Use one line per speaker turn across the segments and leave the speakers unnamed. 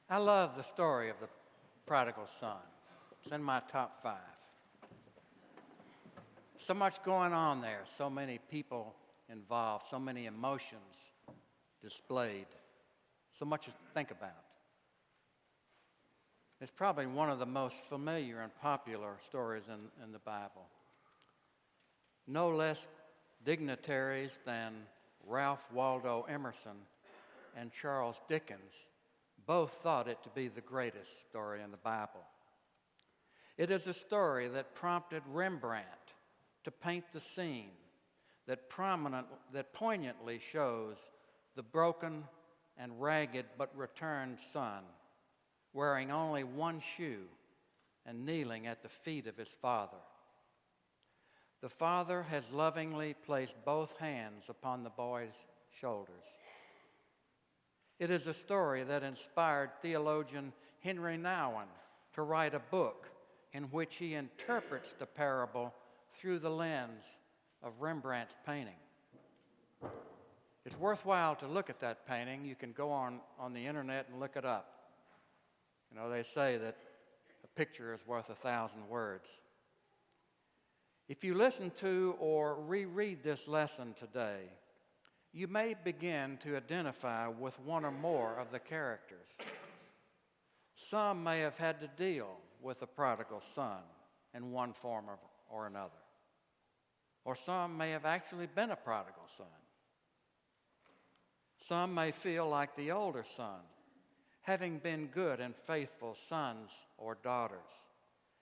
I love the story of the prodigal son. It's in my top 5. So much going on there, so many people involved, so many emotions displayed, so much to think about. It's probably one of the most familiar and popular stories in the Bible. No less dignitaries than Ralph Waldo Emerson and Charles Dickens both thought it to be the greatest story in the Bible. It is a story that prompted Rembrandt to paint the scene that poignantly shows the broken and ragged but returned son wearing only one shoe and kneeling at the feet of his father. The father has lovingly placed both hands upon the boy's shoulders. It is a story that inspired theologian Henry Nouwen to write a book in which he interprets the parable through the lens of Rembrandt's painting. It's worthwhile to look at that painting. You can go on the internet and look it up. You know, they say that a picture is worth 1,000 words. If you listen to or reread this lesson today, you may begin to identify with one or more of the characters. Some may have had to deal with the prodigal son in one form or another. Or some may have actually been a prodigal son. Some may feel like the older son, having been good and faithful sons or daughters,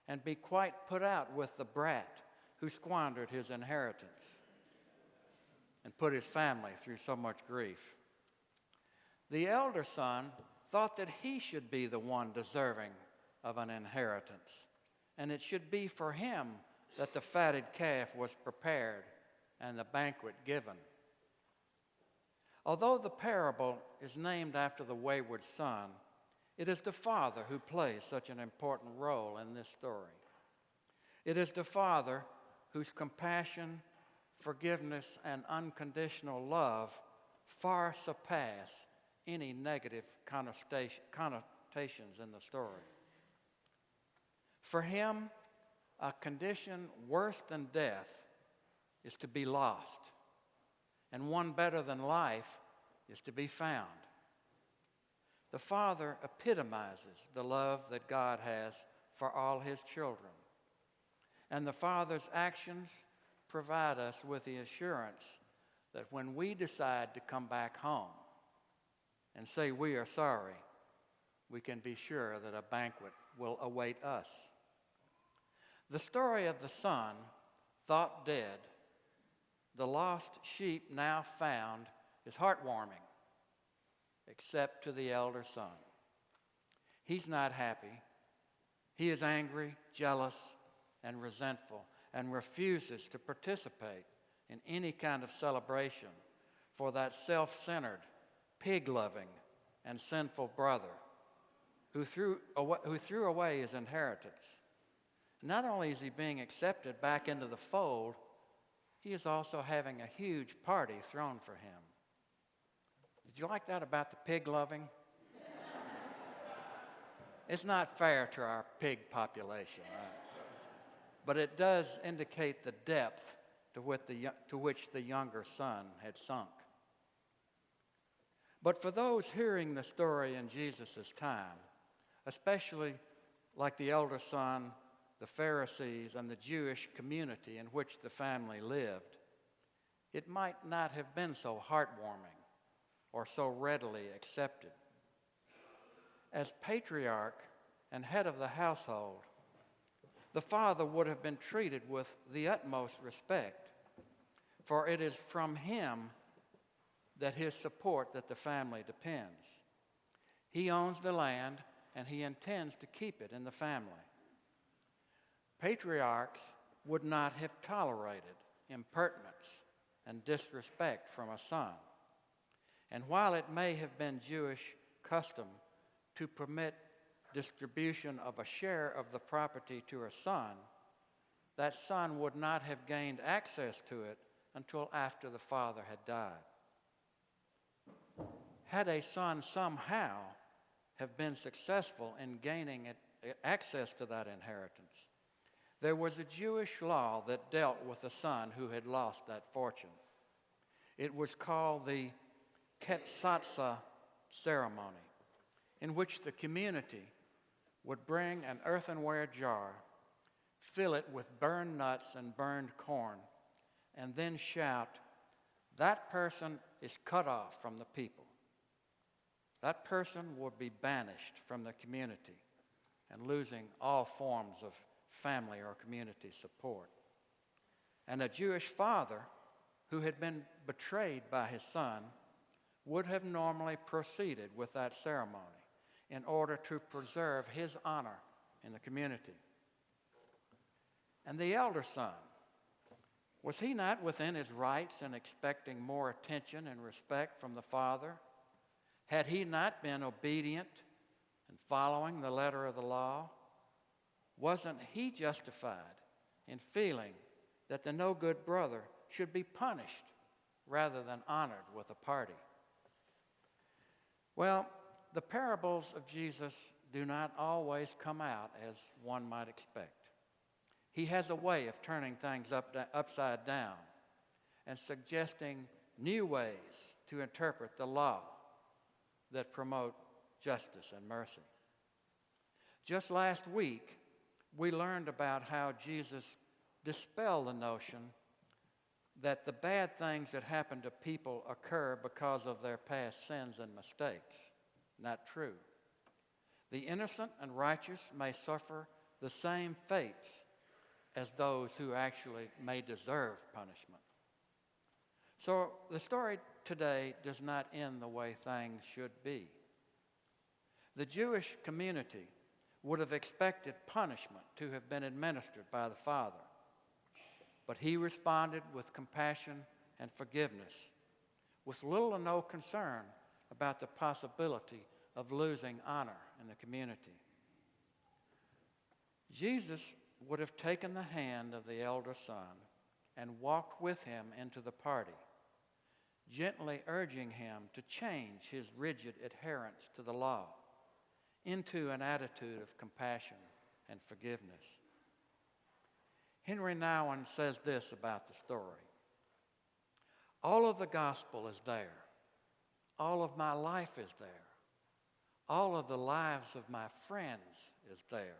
and be quite put out with the brat who squandered his inheritance and put his family through so much grief. The elder son thought that he should be the one deserving of an inheritance, and it should be for him that the fatted calf was prepared and the banquet given. Although the parable is named after the wayward son, it is the father who plays such an important role in this story. It is the father whose compassion, forgiveness, and unconditional love far surpass any negative connotations in the story. For him, a condition worse than death is to be lost, and one better than life is to be found. The Father epitomizes the love that God has for all his children, and the Father's actions provide us with the assurance that when we decide to come back home and say we are sorry, we can be sure that a banquet will await us. The story of the son, thought dead, the lost sheep now found, is heartwarming, except to the elder son. He's not happy. He is angry, jealous, and resentful, and refuses to participate in any kind of celebration for that self-centered, pig-loving, and sinful brother who threw away his inheritance. Not only is he being accepted back into the fold, he is also having a huge party thrown for him. Did you like that about the pig-loving? It's not fair to our pig population, right? But it does indicate the depth to which the younger son had sunk. But for those hearing the story in Jesus' time, especially like the elder son, the Pharisees, and the Jewish community in which the family lived, it might not have been so heartwarming or so readily accepted. As patriarch and head of the household, the father would have been treated with the utmost respect, for it is from him that his support that the family depends. He owns the land, and he intends to keep it in the family. Patriarchs would not have tolerated impertinence and disrespect from a son. And while it may have been Jewish custom to permit distribution of a share of the property to a son, that son would not have gained access to it until after the father had died. Had a son somehow have been successful in gaining access to that inheritance. There was a Jewish law that dealt with a son who had lost that fortune. It was called the Ketsatzah ceremony, in which the community would bring an earthenware jar, fill it with burned nuts and burned corn, and then shout, "That person is cut off from the people." That person would be banished from the community and losing all forms of family or community support. And a Jewish father who had been betrayed by his son would have normally proceeded with that ceremony in order to preserve his honor in the community. And the elder son, was he not within his rights in expecting more attention and respect from the father? Had he not been obedient and following the letter of the law? Wasn't he justified in feeling that the no good brother should be punished rather than honored with a party? Well, the parables of Jesus do not always come out as one might expect. He has a way of turning things upside down and suggesting new ways to interpret the law that promote justice and mercy. Just last week, we learned about how Jesus dispelled the notion that the bad things that happen to people occur because of their past sins and mistakes. Not true. The innocent and righteous may suffer the same fates as those who actually may deserve punishment. So the story today does not end the way things should be. The Jewish community would have expected punishment to have been administered by the father, but he responded with compassion and forgiveness, with little or no concern about the possibility of losing honor in the community. Jesus would have taken the hand of the elder son and walked with him into the party, gently urging him to change his rigid adherence to the law into an attitude of compassion and forgiveness. Henry Nouwen says this about the story: all of the gospel is there. All of my life is there. All of the lives of my friends is there.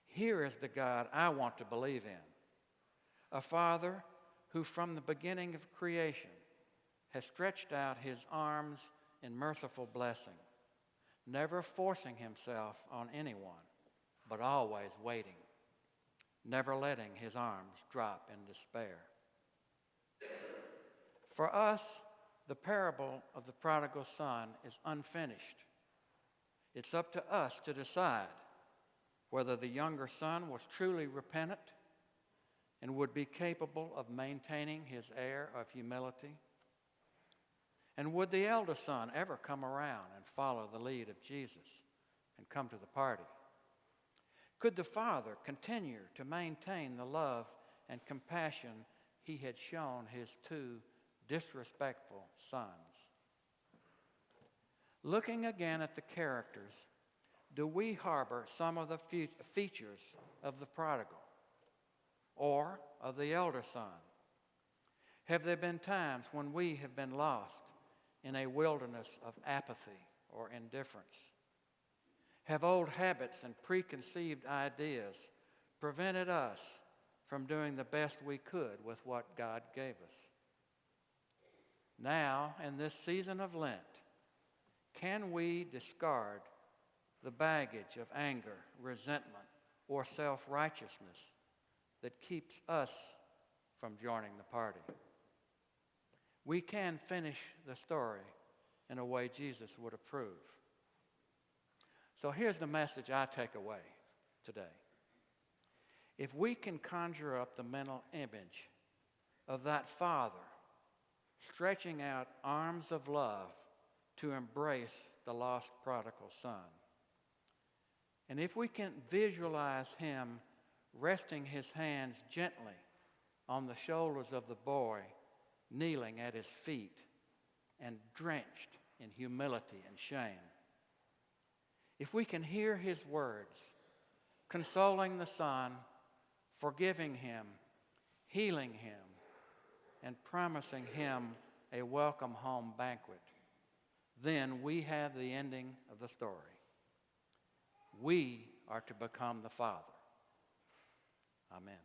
Here is the God I want to believe in, a Father who from the beginning of creation has stretched out his arms in merciful blessing, never forcing himself on anyone, but always waiting, never letting his arms drop in despair. For us, the parable of the prodigal son is unfinished. It's up to us to decide whether the younger son was truly repentant and would be capable of maintaining his air of humility. And would the elder son ever come around and follow the lead of Jesus and come to the party? Could the father continue to maintain the love and compassion he had shown his two disrespectful sons? Looking again at the characters, do we harbor some of the features of the prodigal or of the elder son? Have there been times when we have been lost in a wilderness of apathy or indifference? Have old habits and preconceived ideas prevented us from doing the best we could with what God gave us? Now, in this season of Lent, can we discard the baggage of anger, resentment, or self-righteousness that keeps us from joining the party? We can finish the story in a way Jesus would approve. So here's the message I take away today. If we can conjure up the mental image of that father stretching out arms of love to embrace the lost prodigal son, and if we can visualize him resting his hands gently on the shoulders of the boy kneeling at his feet and drenched in humility and shame, if we can hear his words, consoling the son, forgiving him, healing him, and promising him a welcome home banquet, then we have the ending of the story. We are to become the Father. Amen.